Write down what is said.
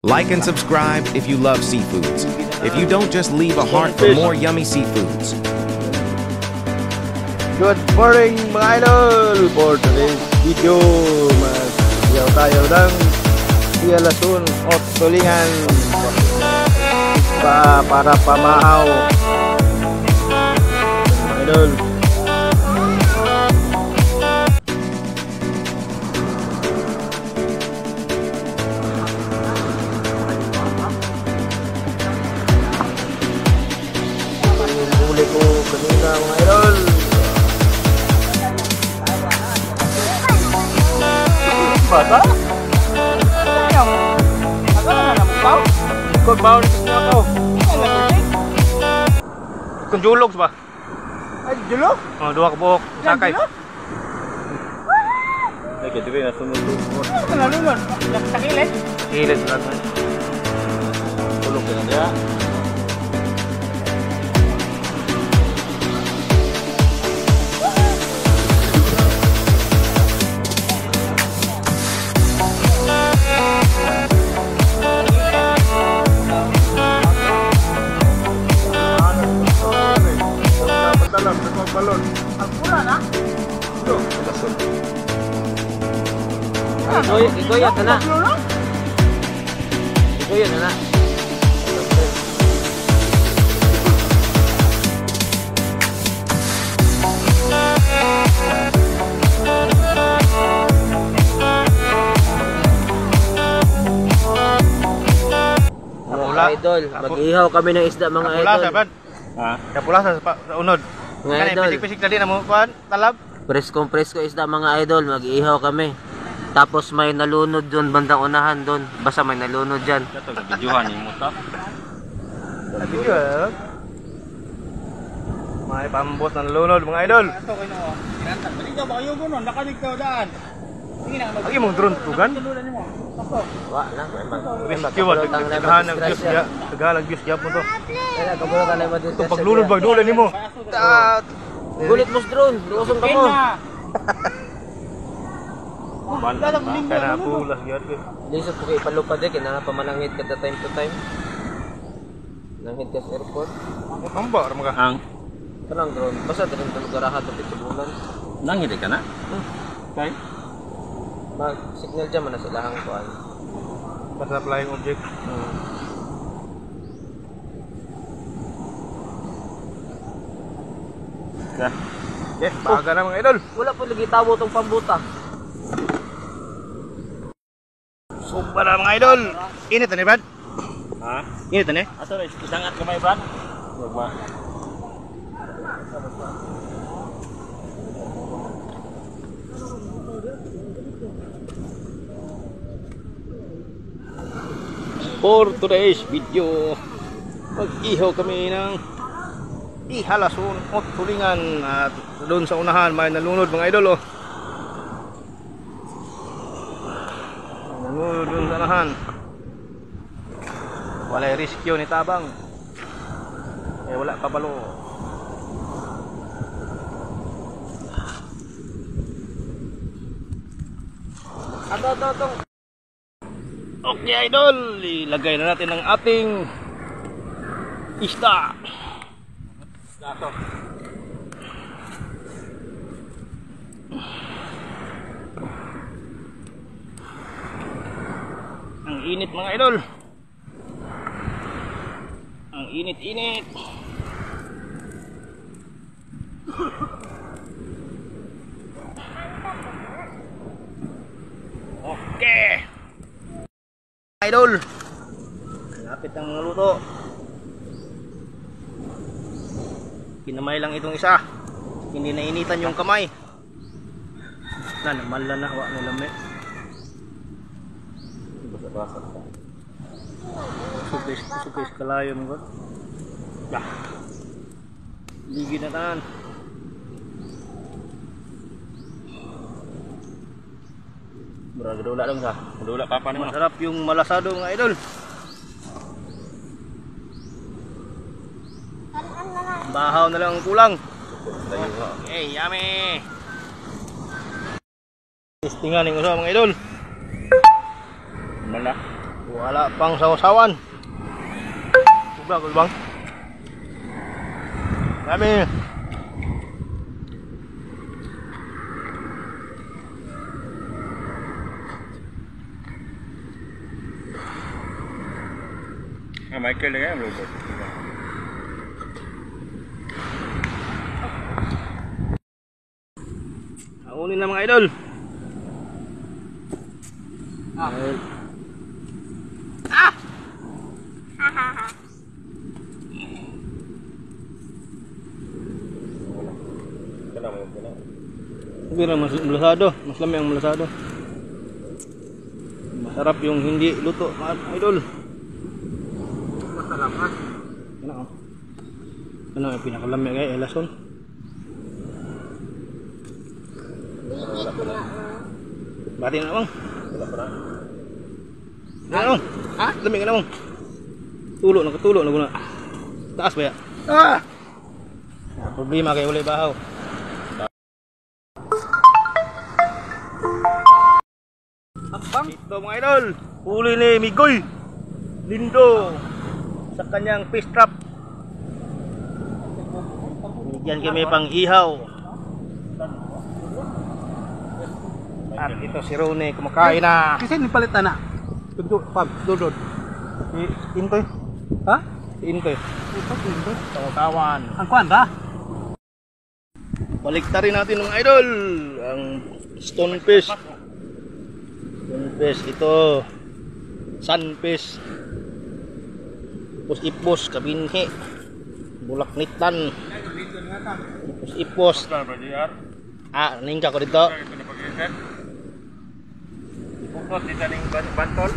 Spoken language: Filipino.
Like and subscribe if you love seafoods. If you don't, just leave a heart for more yummy seafoods. Good morning mga idol! For today's video, magsiyaw tayo ng Sialasun o tulingan para pamahaw mga idol. Huli ko kanina mga idol. Bata? Sayang. Agad na naman ba? Ikot ba ulit niya ako? Kung julog ba? Ay, julog? Oh, dua ka buhok. Sakay. Ay, kaya rin nasunod doon. Ano ka nalunod? Sa kilid? Kilid na natin. Tulog ka na niya. Balon. Ang pula na? Ito. Igoyat na na. Igoyat na na. Idol, mag-ihaw kami ng isda mga idol. Kapula sa bad? Ha? Kapula sa unod. Mga idol, pisik-pisik na din mo kuan, talab. Preskong presko isda mga idol, mag-ihaw kami. Tapos may nalunod doon bandang unahan doon. Basta may nalunod diyan. Ito videohan mo ta. Video. May pambot na nalunod mga idol. Ato kay no. Kinanta. Balik ka ba kayo gonon, nakalig ka daan. Sige na mag. Agi mong drone tugan. Wa lang, Kiwat tagahan ng views ya. Tagalang views ya po to. Kaya kabulan na mo dito. Paglunod ba dulan nimo? Gulit mo drone, luosong ka mo. Kana pulas gyud. Lisod ko kay palupad kay na pamanangit kada time to time. Nangit ka sa airport. Amba ra mga ang. Kanang drone, basta drone sa lugar ha tapos bulan. Nangit ka na? Kay mag signal dyan man na sila hang kuan. Basta flying object. Ya. Yes, baga na mga idol. Wala po lagi tabo tong pambuta. Sumba na mga idol. Init na ni Brad? Ha? Init na ni? Ato rin, isangat kamay Brad. Wag ba? For today's video, mag-ihaw kami ng ihalasun o tulingan at doon sa unahan may nalunod mga idol oh. Nalunod doon sa unahan. Walay riskyo ni tabang. Wala kabalo. Ato. Okay idol, ilagay na natin ang ating isda. Dato. Ang init mga idol. Ang init. Okay. Idol. Lapit ang luto. Kinamay lang itong isa. Hindi nainitan yung kamay. Naman lang na wa na lami. Basa-basa pa. Supis kalayo mo. Dah. Ligi na tan. Bro, dula lang sa. Dula papa ni masarap yung malasado mga idol. Bahaw na lang ang kulang. Okay, yummy. Testingan yung usaha mga idol. Mala. Wala pang sawasawan. Subra ko bang? Dami. Michael lagi yang robot. Aunin na mga idol. Bira mas melasado, mas lami ang melasado. Masarap yung hindi luto, mga idol. Masarap ha. Ano? Ano ang pinakalami kay lason? Bati na bang? Ano? Ha? Lami ka na bang? Tulo na guna. Taas ba ya? Ah! Problema kay ulay bahaw. Bang? Ito mga idol, huli ni Migoy Lindo sa kanyang fish trap. Bigyan kami pang ihaw. At ito si Rone kumakain na. Kasi nipalitan na. Dudod. Si Intoy. Ha? Si Intoy. Tawa-tawan. Ang kuan ba? Baliktarin natin mga idol ang stonefish. Stonefish ito. Sunfish. Ipos-ipos, kabinhi. Bulaknitan. Ipos-ipos. Ah, ningka ko dito. Pukot di taning bantol.